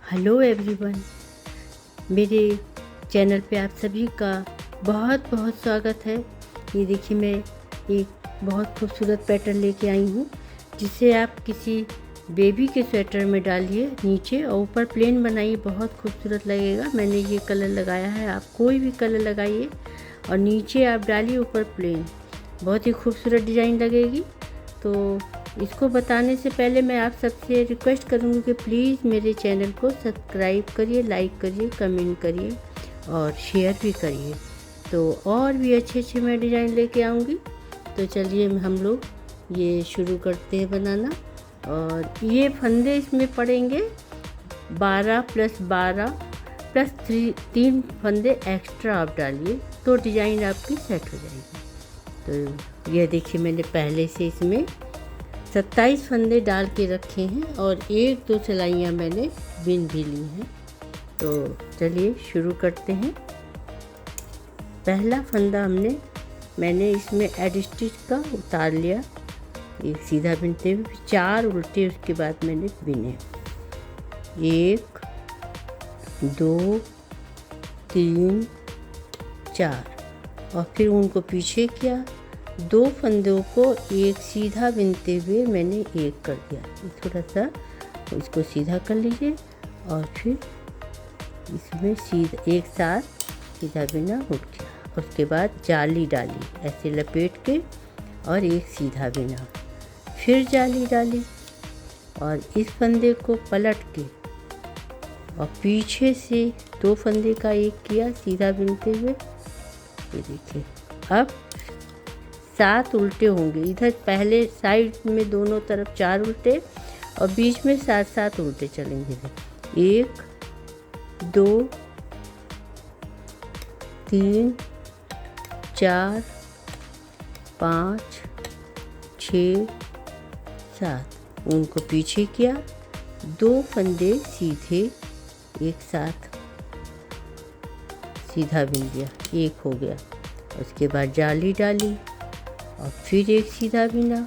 Hello everyone, मेरे channel पे आप सभी का बहुत बहुत स्वागत है। ये देखिए, मैं एक बहुत खूबसूरत पैटर्न लेके आई हूँ जिसे आप किसी बेबी के स्वेटर में डालिए नीचे और ऊपर प्लेन बनाइए, बहुत खूबसूरत लगेगा। मैंने ये कलर लगाया है, आप कोई भी कलर लगाइए और नीचे आप डालिए, ऊपर प्लेन, बहुत ही खूबसूरत डिज़ाइन लगेगी। तो इसको बताने से पहले मैं आप सबसे रिक्वेस्ट करूँगी कि प्लीज़ मेरे चैनल को सब्सक्राइब करिए, लाइक करिए, कमेंट करिए और शेयर भी करिए। तो और भी अच्छे अच्छे मैं डिज़ाइन लेके आऊँगी। तो चलिए हम लोग ये शुरू करते हैं बनाना। और ये फंदे इसमें पड़ेंगे 12 + 12 + 3 फंदे एक्स्ट्रा आप डालिए तो डिज़ाइन आपकी सेट हो जाएगी। तो यह देखिए, मैंने पहले से इसमें 27 फंदे डाल के रखे हैं और 1-2 सिलाइयाँ मैंने बिन भी ली हैं। तो चलिए शुरू करते हैं। पहला फंदा मैंने इसमें एड स्टिच का उतार लिया, एक सीधा बिनते हुए 4 उल्टे उसके बाद मैंने बिने। 1 2 3 4 और फिर उनको पीछे किया। 2 फंदों को एक सीधा बिनते हुए मैंने एक कर दिया। थोड़ा सा इसको सीधा कर लीजिए और फिर इसमें सीधा एक साथ सीधा बिना उठ गया। उसके बाद जाली डाली, ऐसे लपेट के और एक सीधा बिना, फिर जाली डाली और इस फंदे को पलट के और पीछे से 2 फंदे का एक किया सीधा बिनते हुए। ये देखिए, अब 7 उल्टे होंगे। इधर पहले साइड में दोनों तरफ 4 उल्टे और बीच में 7-7 उल्टे चलेंगे। 1 2 3 4 5 6 7 उनको पीछे किया। 2 फंदे सीधे एक साथ सीधा बिन दिया, एक हो गया। उसके बाद जाली डाली और फिर एक सीधा बिना,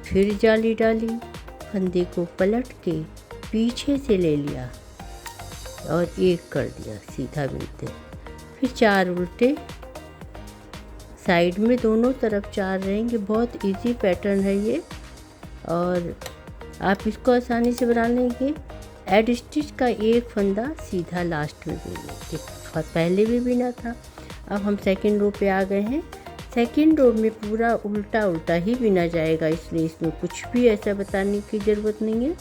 फिर जाली डाली, फंदे को पलट के पीछे से ले लिया और एक कर दिया सीधा बिनते। फिर 4 उल्टे, साइड में दोनों तरफ 4 रहेंगे। बहुत इजी पैटर्न है ये और आप इसको आसानी से बना लेंगे। एड स्टिच का एक फंदा सीधा लास्ट में बिनेंगे, पहले भी बिना था। अब हम सेकंड रो पे आ गए हैं। सेकंड रो में पूरा उल्टा उल्टा ही बिना जाएगा, इसलिए इसमें कुछ भी ऐसा बताने की ज़रूरत नहीं है।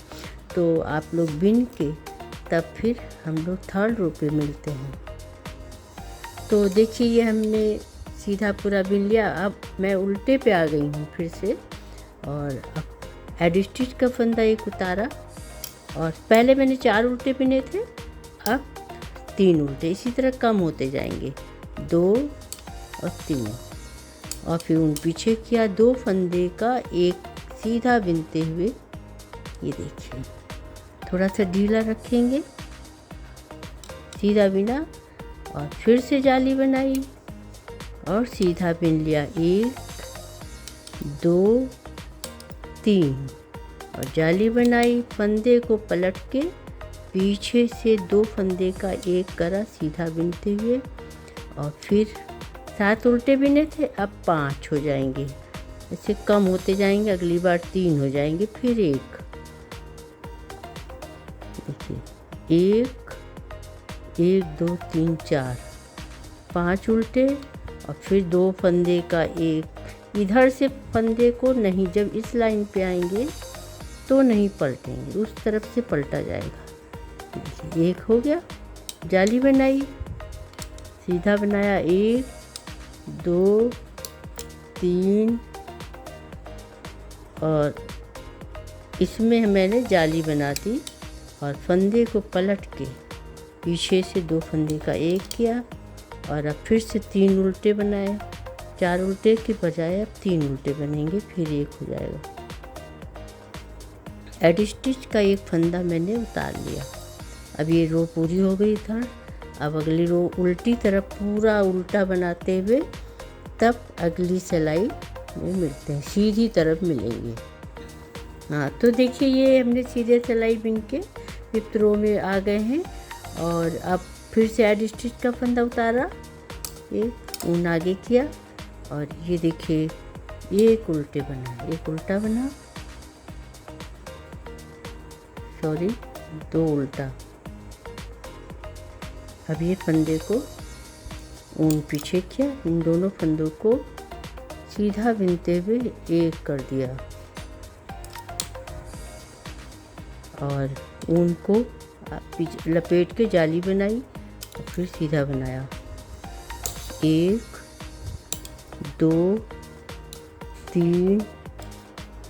तो आप लोग बिन के तब फिर हम लोग थर्ड रो पे मिलते हैं। तो देखिए, ये हमने सीधा पूरा बिन लिया। अब मैं उल्टे पे आ गई हूँ फिर से और अब एड स्टिच का फंदा एक उतारा और पहले मैंने 4 उल्टे बिने थे, अब 3 उल्टे, इसी तरह कम होते जाएंगे, 2 और 3 और फिर उन पीछे किया। 2 फंदे का एक सीधा बिनते हुए, ये देखिए, थोड़ा सा ढीला रखेंगे, सीधा बिना और फिर से जाली बनाई और सीधा बिन लिया। 1 2 3 और जाली बनाई, फंदे को पलट के पीछे से 2 फंदे का एक करा सीधा बिनते हुए और फिर 7 उल्टे बिने थे, अब 5 हो जाएंगे, ऐसे कम होते जाएंगे। अगली बार 3 हो जाएंगे, फिर 1, देखिए 1 2 3 4 5 उल्टे और फिर 2 फंदे का एक। इधर से फंदे को नहीं, जब इस लाइन पे आएंगे तो नहीं पलटेंगे, उस तरफ से पलटा जाएगा। देखिए, एक हो गया, जाली बनाई, सीधा बनाया, 1 2 3 और इसमें मैंने जाली बना दी और फंदे को पलट के पीछे से 2 फंदे का एक किया और अब फिर से 3 उल्टे बनाए। 4 उल्टे के बजाय अब 3 उल्टे बनेंगे, फिर एक हो जाएगा। एड स्टिच का एक फंदा मैंने उतार लिया। अब ये रो पूरी हो गई था। अब अगली रो उल्टी तरफ पूरा उल्टा बनाते हुए तब अगली सिलाई में मिलते हैं, सीधी तरफ मिलेंगे। हाँ, तो देखिए, ये हमने सीधे सिलाई बिन के हिप रो में आ गए हैं। और अब फिर से एड स्टिच का फंदा उतारा, एक ऊन आगे किया और ये देखिए एक उल्टे बना, एक उल्टा बना, सॉरी 2 उल्टा। अब ये फंदे को ऊन पीछे किया, इन दोनों फंदों को सीधा बिनते हुए एक कर दिया और ऊन को लपेट के जाली बनाई और फिर सीधा बनाया। 1 2 3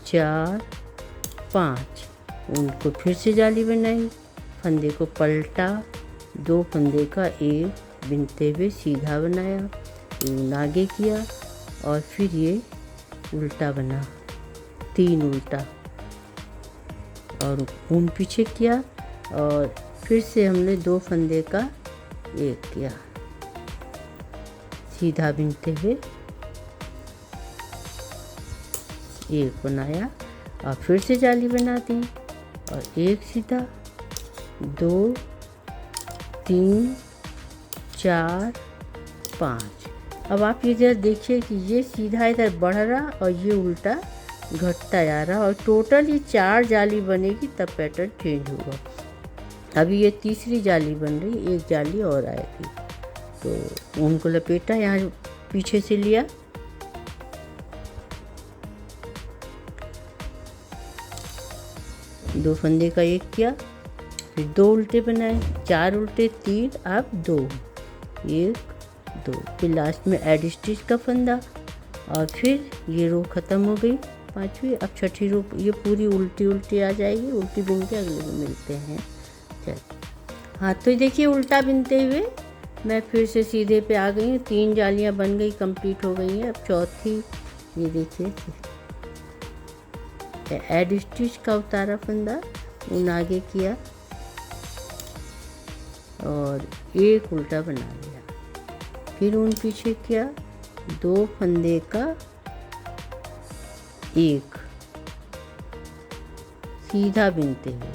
4 5, ऊन को फिर से जाली बनाई, फंदे को पलटा, 2 फंदे का एक बिनते हुए सीधा बनाया, ऊन आगे किया और फिर ये उल्टा बना, 3 उल्टा और ऊन पीछे किया और फिर से हमने 2 फंदे का एक किया, सीधा बिनते हुए एक बनाया और फिर से जाली बना दी और एक सीधा, 2 3 4 5। अब आप इधर देखिए कि ये सीधा इधर बढ़ रहा और ये उल्टा घटता जा रहा और टोटल ये 4 जाली बनेगी, तब पैटर्न चेंज होगा। अभी ये तीसरी जाली बन रही, एक जाली और आएगी। तो ऊन को लपेटा, यहाँ पीछे से लिया, दो फंदे का एक किया, फिर 2 उल्टे बनाए, 4 उल्टे 3, अब 2, 1 2, फिर लास्ट में एड स्टिच का फंदा और फिर ये रो ख़त्म हो गई 5वीं। अब 6ठी रो ये पूरी उल्टी उल्टी आ जाएगी, उल्टी बिन के अगले में मिलते हैं। चल हाँ, तो देखिए उल्टा बिनते हुए मैं फिर से सीधे पे आ गई हूँ, 3 जालियाँ बन गई, कंप्लीट हो गई हैं। अब चौथी ये देखिए एड स्टिच का उतारा फंदा, ऊन आगे किया और एक उल्टा बना लिया, फिर ऊन पीछे किया, 2 फंदे का एक सीधा बिनते हुए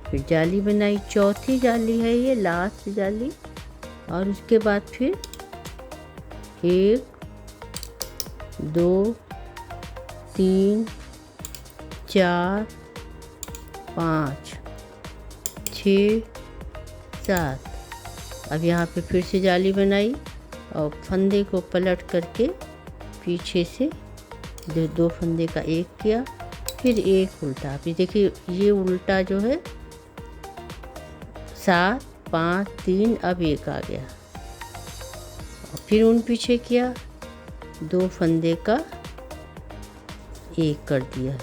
फिर जाली बनाई, चौथी जाली है ये, लास्ट जाली। और उसके बाद फिर 1 2 3 4 5 6 7। अब यहाँ पे फिर से जाली बनाई और फंदे को पलट करके पीछे से 2 फंदे का एक किया, फिर एक उल्टा। अभी देखिए ये उल्टा जो है 7 5 3, अब एक आ गया और फिर ऊन पीछे किया, 2 फंदे का एक कर दिया,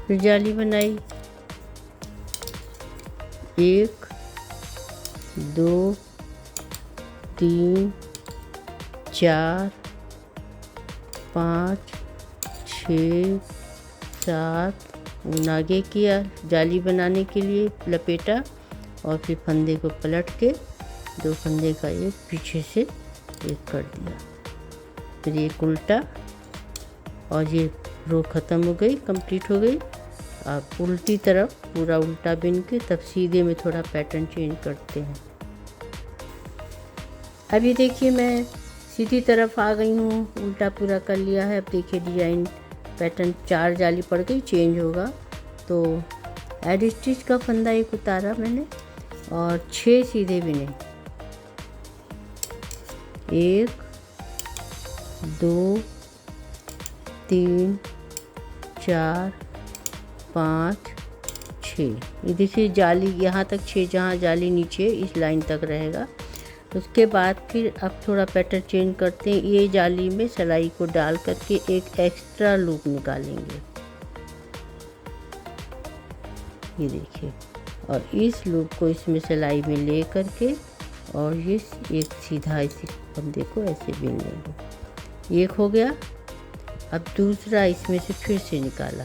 फिर जाली बनाई, 1 2 3 4 5 6 7, ऊन आगे किया जाली बनाने के लिए, लपेटा और फिर फंदे को पलट के 2 फंदे का एक पीछे से एक कर दिया, फिर एक उल्टा और ये रो ख़त्म हो गई, कंप्लीट हो गई। अब उल्टी तरफ पूरा उल्टा बिन के तब सीधे में थोड़ा पैटर्न चेंज करते हैं। अभी देखिए मैं सीधी तरफ आ गई हूँ, उल्टा पूरा कर लिया है। अब देखिए डिजाइन पैटर्न 4 जाली पड़ गई, चेंज होगा। तो एड स्टिच का फंदा एक उतारा मैंने और 6 सीधे बिने, 1 2 3 4 5 6। ये देखिए जाली यहाँ तक 6, जहाँ जाली नीचे इस लाइन तक रहेगा। उसके बाद फिर अब थोड़ा पैटर्न चेंज करते हैं। ये जाली में सिलाई को डाल करके एक एक्स्ट्रा लूप निकालेंगे, ये देखिए, और इस लूप को इसमें सिलाई में ले करके और ये एक सीधा इसी फंदे को ऐसे बिन लेंगे। एक हो गया। अब दूसरा इसमें से फिर से निकाला,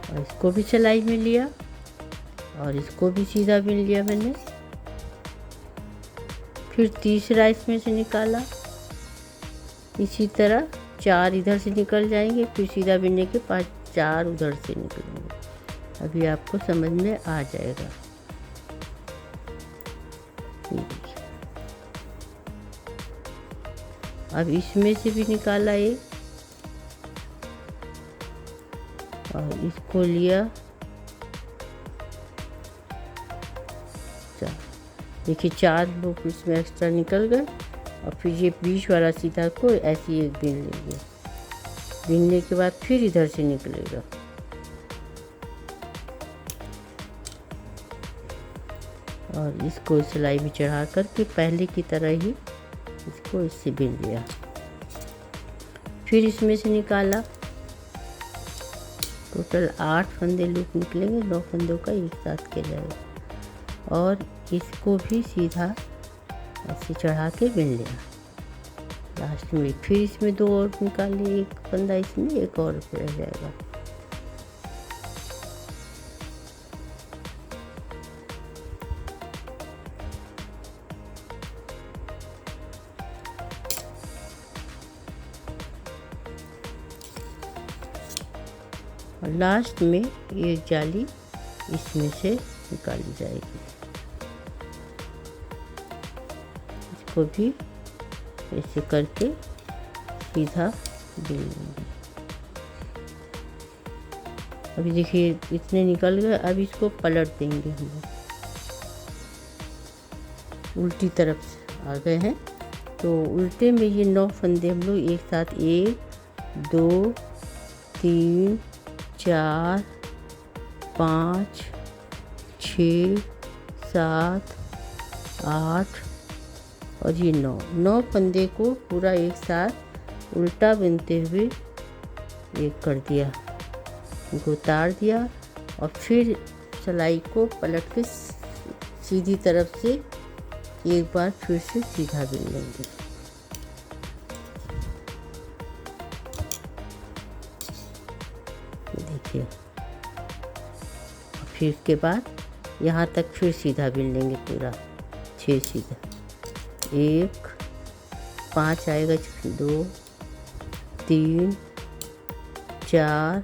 और इसको भी सिलाई में लिया और इसको भी सीधा बिन लिया मैंने। फिर तीसरा इसमें से निकाला, इसी तरह 4 इधर से निकल जाएंगे, फिर सीधा बिनने के 4 उधर से निकलेंगे। अभी आपको समझ में आ जाएगा। अब इसमें से भी निकाला एक और इसको लिया 4। देखिए 4 लूप इसमें एक्स्ट्रा निकल गए। और फिर ये बीच वाला सीधा को ऐसे ही एक बीन लेंगे। बीनने के बाद फिर इधर से निकलेगा और इसको सिलाई में चढ़ा करके पहले की तरह ही इसको इससे बीन लिया। फिर इसमें से निकाला, टोटल 8 फंदे लूप निकलेंगे, 9 फंदों का एक साथ किया जाएगा। और इसको भी सीधा ऐसे चढ़ा के बिन लिया। लास्ट में फिर इसमें 2 और निकाले, एक फंदा इसमें, एक और रह जाएगा। और लास्ट में एक जाली इसमें से निकाली जाएगी। इसको भी ऐसे करके सीधा बिन लेंगे। अभी देखिए इतने निकल गए। अब इसको पलट देंगे हम लोग, उल्टी तरफ से आ गए हैं तो उल्टे में ये 9 फंदे हम लोग एक साथ 1 2 3 4 5 6 7 8 और ये 9 फंदे को पूरा एक साथ उल्टा बिनते हुए एक कर दिया, इनको उतार दिया और फिर सिलाई को पलट के सीधी तरफ से एक बार फिर से सीधा बिन लेंगे। देखिए फिर इसके बाद यहाँ तक फिर सीधा बिन लेंगे पूरा 6 सीधा, 1 5 आएगा, 2 3 4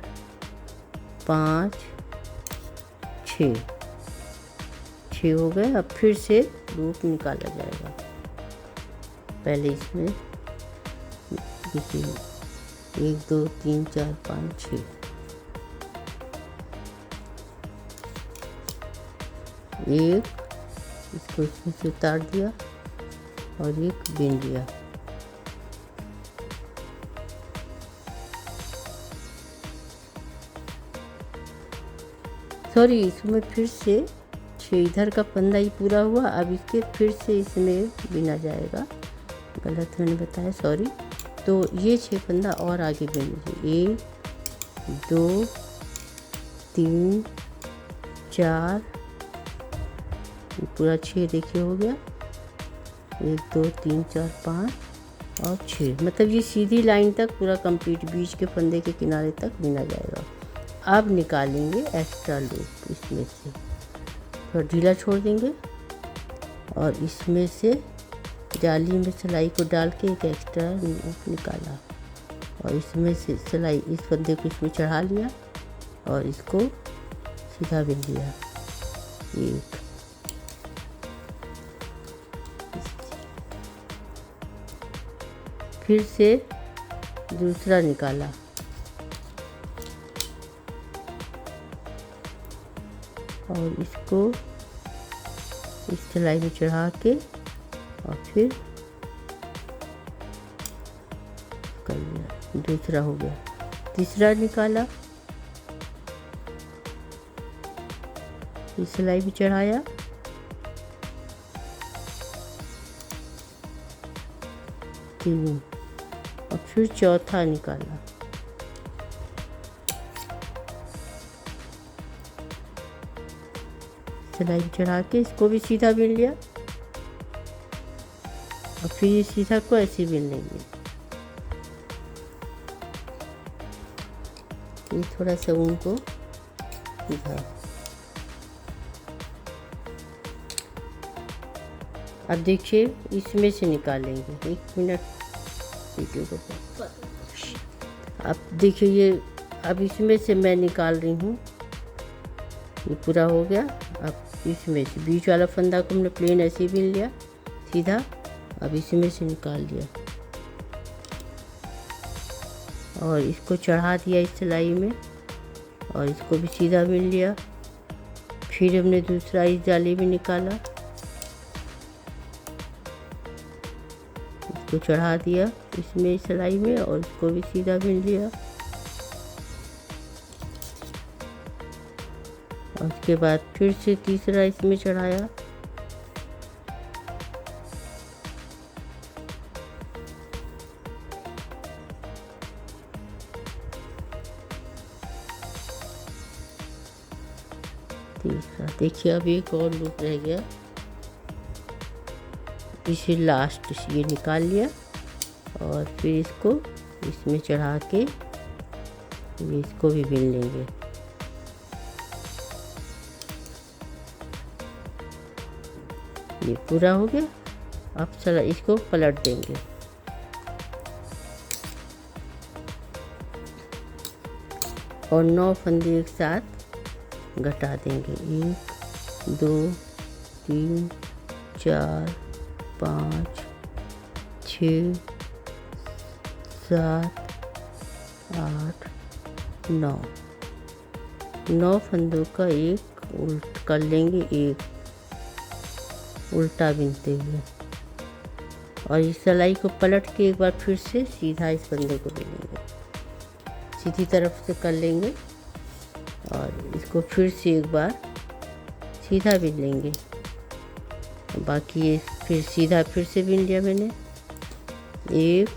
5 6 हो गए। अब फिर से लूप निकाला जाएगा। पहले इसमें देखिए 1 2 3 4 5 6, एक इसको इसमें से उतार दिया और एक बिन लिया। सॉरी, इसमें फिर से 6 इधर का फंदा ही पूरा हुआ। अब इसके फिर से इसमें बिना जाएगा, गलत मैंने बताया, सॉरी। तो ये 6 फंदा और आगे बिन लीजिए, 1 2 3 4 पूरा 6 देखिए हो गया, 1 2 3 4 5 और 6, मतलब ये सीधी लाइन तक पूरा कंप्लीट बीच के फंदे के किनारे तक बिना जाएगा। अब निकालेंगे एक्स्ट्रा लूप, इसमें से थोड़ा ढीला छोड़ देंगे और इसमें से जाली में सिलाई को डाल के एक एक्स्ट्रा लूप निकाला और इसमें से सिलाई इस फंदे को इसमें चढ़ा लिया और इसको सीधा बिन लिया। एक फिर से दूसरा निकाला, और इसको इस सिलाई में चढ़ा के और फिर कर लिया। दूसरा हो गया। तीसरा निकाला, इस सिलाई में चढ़ाया, तीन, और फिर चौथा निकाला, सिलाई चढ़ा के इसको भी सीधा बिन लिया और फिर ये सीधा को ऐसे बिन लेंगे। ये थोड़ा सा ऊन को सीधा, अब देखिए इसमें से निकालेंगे, 1 मिनट वीडियो को। अब देखिए ये अब इसमें से मैं निकाल रही हूँ, ये पूरा हो गया। अब इसमें से बीच वाला फंदा को हमने प्लेन ऐसे ही बिन लिया सीधा, अब इसमें से निकाल लिया और इसको चढ़ा दिया इस सिलाई में और इसको भी सीधा बिन लिया। फिर हमने दूसरा इस जाली में निकाला, इसको चढ़ा दिया इसमें सिलाई में और इसको भी सीधा बिन लिया। और उसके बाद फिर से तीसरा इसमें चढ़ाया, तीसरा। देखिए अब एक और लूप रह गया, इसे लास्ट ये निकाल लिया और फिर इसको इसमें चढ़ा के इसको भी बिन लेंगे। ये पूरा हो गया। अब चला इसको पलट देंगे और 9 फंदे एक साथ घटा देंगे। 1 2 3 4 5 6 7 8 9 फंदों का एक उल्ट कर लेंगे, एक उल्टा बिनते हुए और इस सिलाई को पलट के एक बार फिर से सीधा इस फंदे को बिनेंगे, सीधी तरफ से कर लेंगे और इसको फिर से एक बार सीधा बिन लेंगे। बाकी ये फिर सीधा फिर से बिन लिया मैंने, 1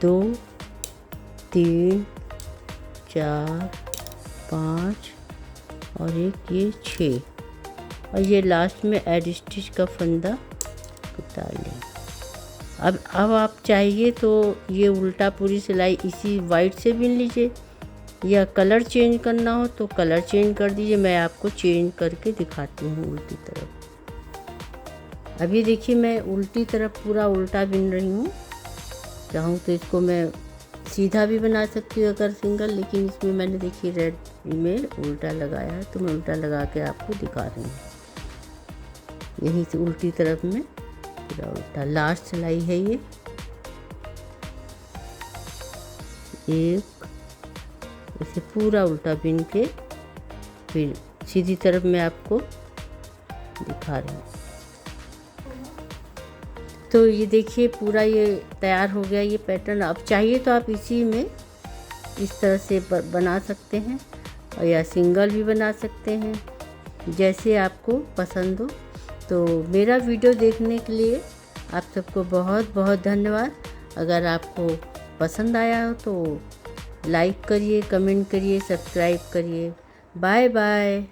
2 3 4 5 और एक ये 6 और ये लास्ट में एड स्टिच का फंदा उतार लेंगे। अब आप चाहिए तो ये उल्टा पूरी सिलाई इसी वाइट से बिन लीजिए या कलर चेंज करना हो तो कलर चेंज कर दीजिए। मैं आपको चेंज करके दिखाती हूँ उल्टी तरफ। अभी देखिए मैं उल्टी तरफ पूरा उल्टा बिन रही हूँ, चाहूँ तो इसको मैं सीधा भी बना सकती हूँ अगर सिंगल, लेकिन इसमें मैंने देखिए रेड में उल्टा लगाया है तो मैं उल्टा लगा के आपको दिखा रही हूँ। यहीं से उल्टी तरफ में पूरा उल्टा लास्ट सिलाई है ये। एक इसे पूरा उल्टा बिन के फिर सीधी तरफ मैं आपको दिखा रही हूँ। तो ये देखिए पूरा ये तैयार हो गया ये पैटर्न। अब चाहिए तो आप इसी में इस तरह से बना सकते हैं और या सिंगल भी बना सकते हैं जैसे आपको पसंद हो। तो मेरा वीडियो देखने के लिए आप सबको बहुत बहुत धन्यवाद। अगर आपको पसंद आया हो तो लाइक करिए, कमेंट करिए, सब्सक्राइब करिए। Bye bye.